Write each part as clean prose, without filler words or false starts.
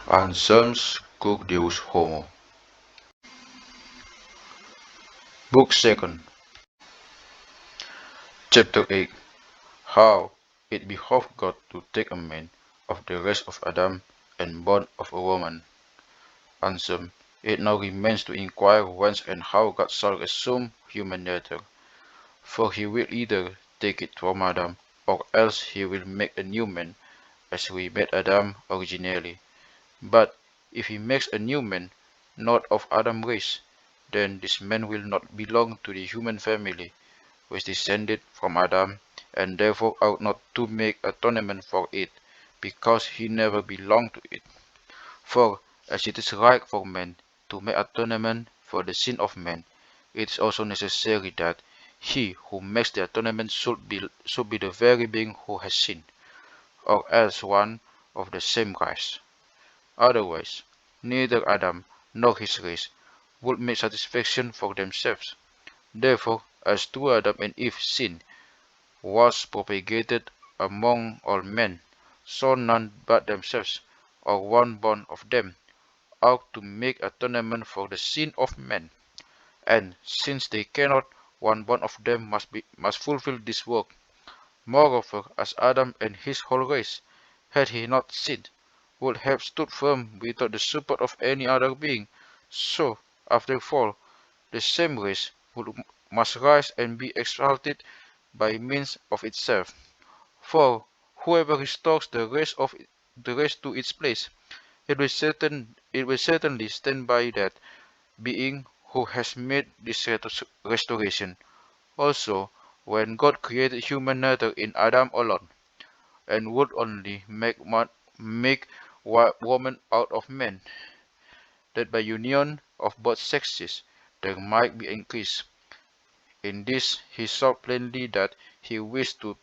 Anselmus Cur Deus Homo. Book 2nd, Chapter 8. How it behoved God to take a man of the race of Adam and born of a woman. Anselm. It now remains to inquire whence and how God shall assume human nature. For he will either take it from Adam, or else he will make a new man, as we made Adam originally. But if he makes a new man, not of Adam's race, then this man will not belong to the human family, which descended from Adam, and therefore ought not to make atonement for it, because he never belonged to it. For as it is right for man to make atonement for the sin of man, it is also necessary that he who makes the atonement should be the very being who has sinned, or else one of the same race. Otherwise, neither Adam nor his race would make satisfaction for themselves. Therefore, as through Adam and Eve sin was propagated among all men, so none but themselves, or one born of them, ought to make atonement for the sin of men. And since they cannot, one born of them must fulfill this work. Moreover, as Adam and his whole race, had he not sinned, would have stood firm without the support of any other being, so after fall, the same race must rise and be exalted by means of itself. For whoever restores the race to its place, it will certainly stand by that being who has made this restoration. Also, when God created human nature in Adam alone, and would only make woman out of man, that by union of both sexes there might be increase. In this he saw plainly that he wished to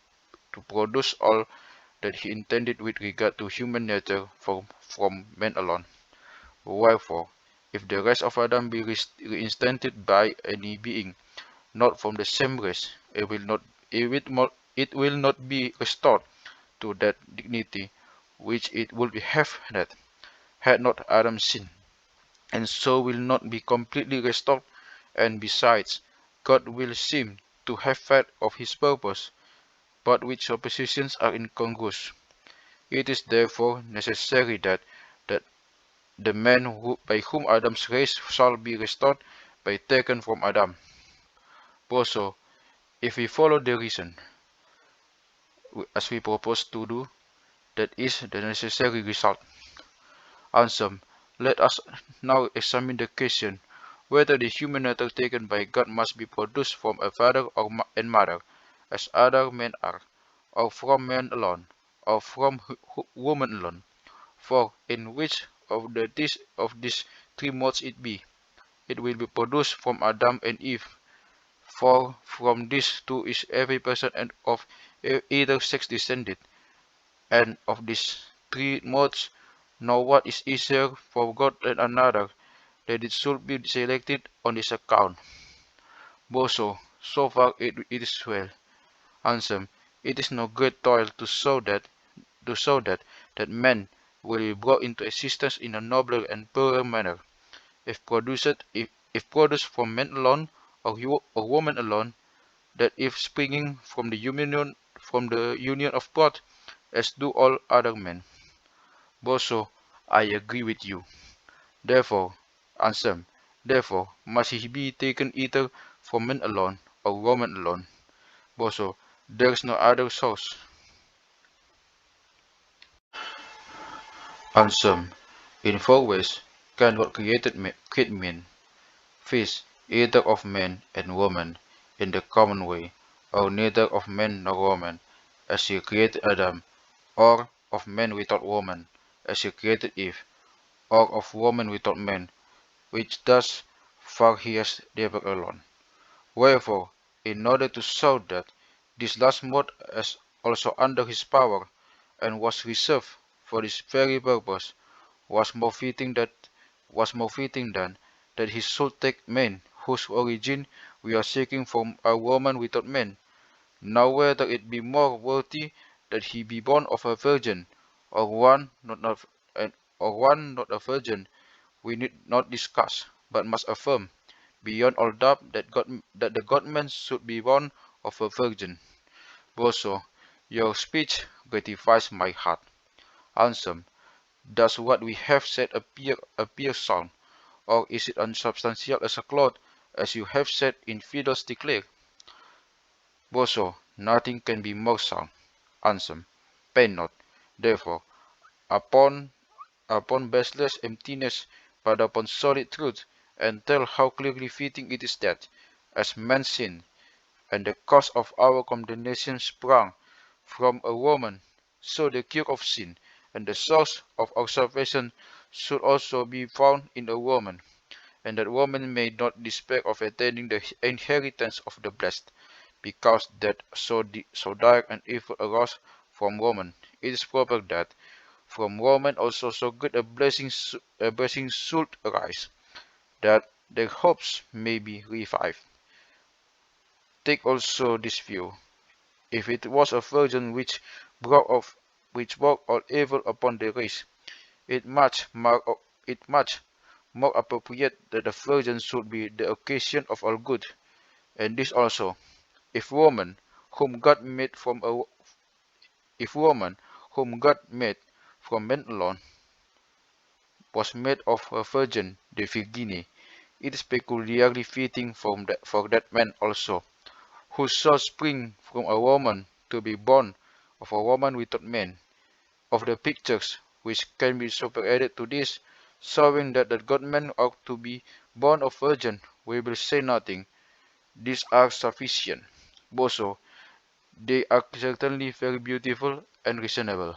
produce all that he intended with regard to human nature from man alone. Wherefore, if the race of Adam be reinstated by any being not from the same race, it will not be restored to that dignity which it would have had not Adam sinned, and so will not be completely restored, and besides, God will seem to have failed of his purpose, but which suppositions are incongruous. It is therefore necessary that the man by whom Adam's race shall be restored be taken from Adam. Also, if we follow the reason, as we propose to do, that is the necessary result. Answer. Let us now examine the question whether the human nature taken by God must be produced from a father and mother, as other men are, or from man alone, or from woman alone. For in which of these three modes it be, it will be produced from Adam and Eve. For from these two is every person and of either sex descended, and of these three modes, no one is easier for God than another, that it should be selected on this account. Boso, so far it is well. Ansem, it is no great toil to show that man will be brought into existence in a nobler and purer manner, if produced from man alone or woman alone, that if springing from the union of both, as do all other men. Boso, I agree with you. Therefore, Ansem, therefore must he be taken either from man alone or woman alone. Boso, there is no other source. Ansem, in four ways can what create men. First, either of man and woman in the common way, or neither of man nor woman, as he created Adam, or of man without woman, as he created Eve, or of woman without man, which thus far he has never alone. Wherefore, in order to show that this last mode is also under his power, and was reserved for this very purpose, was more fitting that was more fitting than that he should take man, whose origin we are seeking from a woman without man. Now whether it be more worthy that he be born of a virgin, or one not of, or one not a virgin, we need not discuss, but must affirm, beyond all doubt, that the God-man should be born of a virgin. Boso, your speech gratifies my heart. Anselm, does what we have said appear sound, or is it unsubstantial as a cloth, as you have said infidels declare? Boso, nothing can be more sound. Anselm, pain not, therefore, upon baseless emptiness, but upon solid truth, and tell how clearly fitting it is that, as man sinned, and the cause of our condemnation sprang from a woman, so the cure of sin and the source of our salvation should also be found in a woman, and that woman may not despair of attaining the inheritance of the blessed, because that so dark an evil arose from woman. It is proper that from woman also so good a blessing should arise, that their hopes may be revived. Take also this view. If it was a virgin which brought all evil upon the race, it much more appropriate that the virgin should be the occasion of all good. And this also, if woman, whom God made from a if woman, whom God made from man alone, was made of a virgin, the Virgine, it is peculiarly fitting for that man also, who shall spring from a woman, to be born of a woman without man. Of the pictures which can be superadded to this, showing that the God-man ought to be born of virgin, we will say nothing. These are sufficient. Boso, they are certainly very beautiful and reasonable.